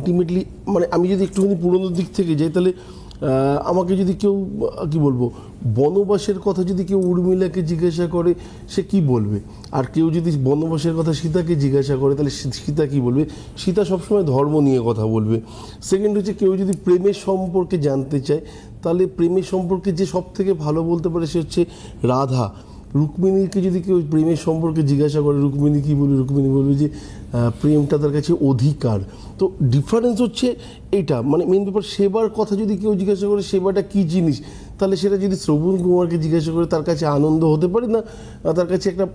Ultimately মানে আমি যদি একটুখানি পুরোনো দিক থেকে যাই, তাহলে আমাকে যদি কেউ কি বলবো বনবাসের কথা যদি কেউ উর্মিলাকে জিজ্ঞাসা করে, সে কি বলবে? আর কেউ যদি বনবাসের কথা সীতাকে জিজ্ঞাসা করে, তাহলে সীতা কি বলবে? সীতা সবসময় ধর্ম নিয়ে কথা বলবে। সেকেন্ড হচ্ছে, কেউ যদি প্রেমের সম্পর্কে জানতে চায়, তাহলে প্রেমের সম্পর্কে যে সব থেকে ভালো বলতে পারে সে হচ্ছে রাধা। রুক্মিণীকে যদি কেউ প্রেমের সম্পর্কে জিজ্ঞাসা করে, রুক্মিণী কী বলবে? রুক্মিণী বলবে যে প্রেমটা তার কাছে অধিকার। তো ডিফারেন্স হচ্ছে এটা, মানে মেন ব্যাপার। সেবার কথা যদি কেউ জিজ্ঞাসা করে, সেবাটা কী জিনিস, তাহলে সেটা যদি শ্রবণ কুমারকে জিজ্ঞাসা করে, তার কাছে আনন্দ হতে পারে না, তার কাছে একটা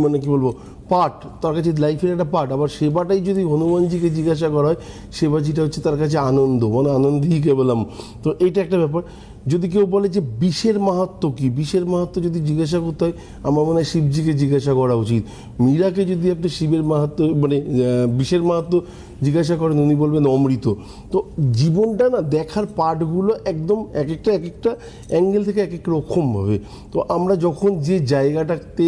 মানে কী বলবো পার্ট, তার কাছে লাইফের একটা পার্ট। আবার সেবাটাই যদি হনুমানজিকে জিজ্ঞাসা করা হয়, সেবাজিটা হচ্ছে তার কাছে আনন্দ, মানে আনন্দই কেবলম। তো এইটা একটা ব্যাপার। যদি কেউ বলে যে বিষের মাহাত্ম্য কী, বিষের মাহাত্ম্য যদি জিজ্ঞাসা করতে হয়, আমার মনে হয় শিবজিকে জিজ্ঞাসা করা উচিত। মীরাকে যদি আপনি শিবের মাহাত্ম্য মানে বিষের মাহাত্ম্য জিজ্ঞাসা করেন, উনি বলবেন অমৃত। তো জীবনটা না দেখার পার্টগুলো একদম এক একটা অ্যাঙ্গেল থেকে এক এক রকমভাবে। তো আমরা যখন যে জায়গাটাতে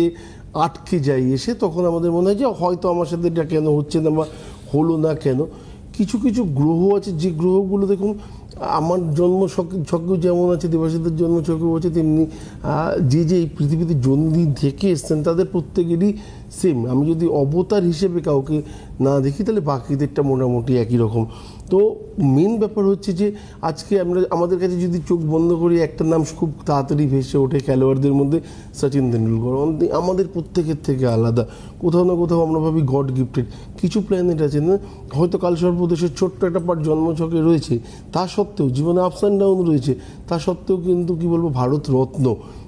আটকে যাই এসে, তখন আমাদের মনে হয় যে হয়তো আমার সাথে এটা কেন হচ্ছে না বা হলো না কেন। কিছু কিছু গ্রহ আছে, যে গ্রহগুলো দেখুন, আমার জন্ম ছকেও যেমন আছে, দেবাশীদের জন্ম ছকেও আছে, তেমনি যে এই পৃথিবীতে জন্মদিন থেকে এসছেন তাদের প্রত্যেকেরই সেম। আমি যদি অবতার হিসেবে কাউকে না দেখি, তাহলে বাকিদেরটা মোটামুটি একই রকম। তো মেন ব্যাপার হচ্ছে যে আজকে আমাদের কাছে যদি চোখ বন্ধ করি, একটা নাম খুব তাড়াতাড়ি ভেসে ওঠে খেলোয়াড়দের মধ্যে, সচিন তেন্ডুলকর। আমাদের প্রত্যেকের থেকে আলাদা, কোথাও না কোথাও আমরা ভাবি গড গিফটেড। কিছু প্ল্যানেট আছে না, হয়তো কালসর্পদোষের ছোট্ট একটা পার্ট জন্মছকে রয়েছে, তা সত্ত্বেও জীবনে আপস অ্যান্ড ডাউন রয়েছে, তা সত্ত্বেও কিন্তু কি বলবো ভারত রত্ন,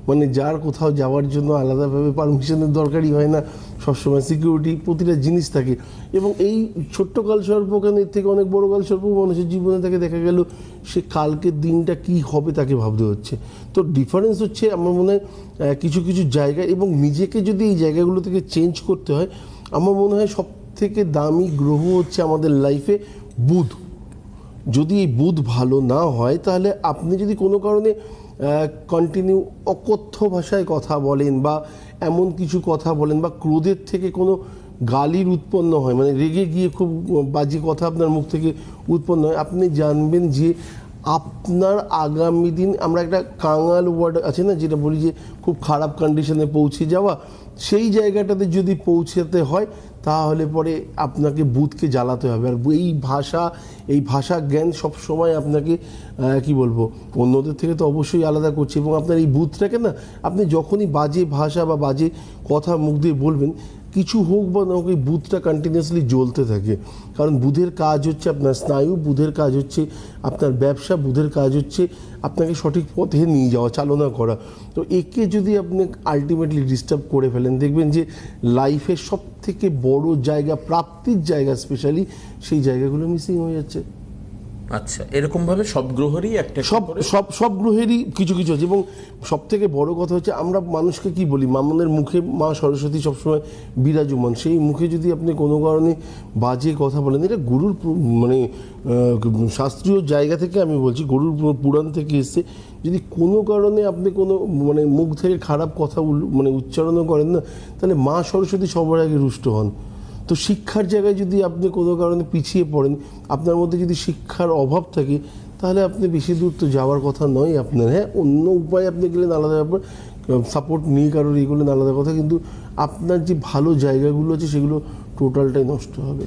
মানে যার কোথাও যাওয়ার জন্য আলাদাভাবে পারমিশনের দরকারই হয় না, সবসময় সিকিউরিটি প্রতিটা জিনিস থাকে। এবং এই ছোট্ট কালসর্প কেন, এর থেকে অনেক বড় কালসর্প মানুষের জীবনে তাকে দেখা গেল সে কালকের দিনটা কি হবে তাকে ভাবতে হচ্ছে। তো ডিফারেন্স হচ্ছে আমার মনে হয় কিছু কিছু জায়গা, এবং নিজেকে যদি এই জায়গাগুলো থেকে চেঞ্জ করতে হয়, আমার মনে হয় সব থেকে দামি গ্রহ হচ্ছে আমাদের লাইফে বুধ। যদি এই বুধ ভালো না হয়, তাহলে আপনি যদি কোনো কারণে কন্টিনিউ অকথ্য ভাষায় কথা বলেন, বা এমন কিছু কথা বলেন, বা ক্রোধের থেকে কোনো গালির উৎপন্ন হয়, মানে রেগে গিয়ে খুব বাজে কথা আপনার মুখ থেকে উৎপন্ন হয়, আপনি জানবেন যে আপনার আগামী দিন, আমরা একটা কাঙাল ওয়ার্ড আছে না, যেটা বলি যে খুব খারাপ কন্ডিশনে পৌঁছে যাওয়া, সেই জায়গাটাতে যদি পৌঁছাতে হয়, তাহলে পরে আপনাকে বুধকে জ্বালাতে হবে। আর এই ভাষা জ্ঞান সব সময় আপনাকে কি বলবো অন্যদের থেকে তো অবশ্যই আলাদা করছে। এবং আপনার এই বুধটাকে না, আপনি যখনই বাজে ভাষা বা বাজে কথা মুখ দিয়ে বলবেন, কিছু হোক বা না হোক, এই বুধটা কন্টিনিউয়াসলি জ্বলতে থাকে। কারণ বুধের কাজ হচ্ছে আপনার স্নায়ু, বুধের কাজ হচ্ছে আপনার ব্যবসা, বুধের কাজ হচ্ছে আপনাকে সঠিক পথে নিয়ে যাওয়া, চালনা করা। তো একে যদি আপনি আলটিমেটলি ডিস্টার্ব করে ফেলেন, দেখবেন যে লাইফের সব থেকে বড় জায়গা, প্রাপ্তির জায়গা স্পেশালি, সেই জায়গাগুলো মিসিং হয়ে যাচ্ছে। আচ্ছা, এরকমভাবে সব গ্রহেরই একটা সব গ্রহেরই কিছু কিছু আছে। এবং সব থেকে বড় কথা হচ্ছে, আমরা মানুষকে কি বলি, আমাদের মুখে মা সরস্বতী সবসময় বিরাজমান। সেই মুখে যদি আপনি কোনো কারণে বাজে কথা বলেন, এটা গুরুর মানে শাস্ত্রীয় জায়গা থেকে আমি বলছি, গরুর পুরাণ থেকে এসছে, যদি কোনো কারণে আপনি কোনো মানে মুখ থেকে খারাপ কথা মানে উচ্চারণও করেন না, তাহলে মা সরস্বতী সবার আগে রুষ্ট হন। তো শিক্ষার জায়গায় যদি আপনি কোনো কারণে পিছিয়ে পড়েন, আপনার মধ্যে যদি শিক্ষার অভাব থাকে, তাহলে আপনি বেশি দূর তো যাওয়ার কথা নয় আপনার। হ্যাঁ, অন্য উপায়ে আপনি গেলেন আলাদা ব্যাপার, সাপোর্ট নিয়ে কারোর এগুলো আলাদা কথা, কিন্তু আপনার যে ভালো জায়গাগুলো আছে সেগুলো টোটালটাই নষ্ট হবে।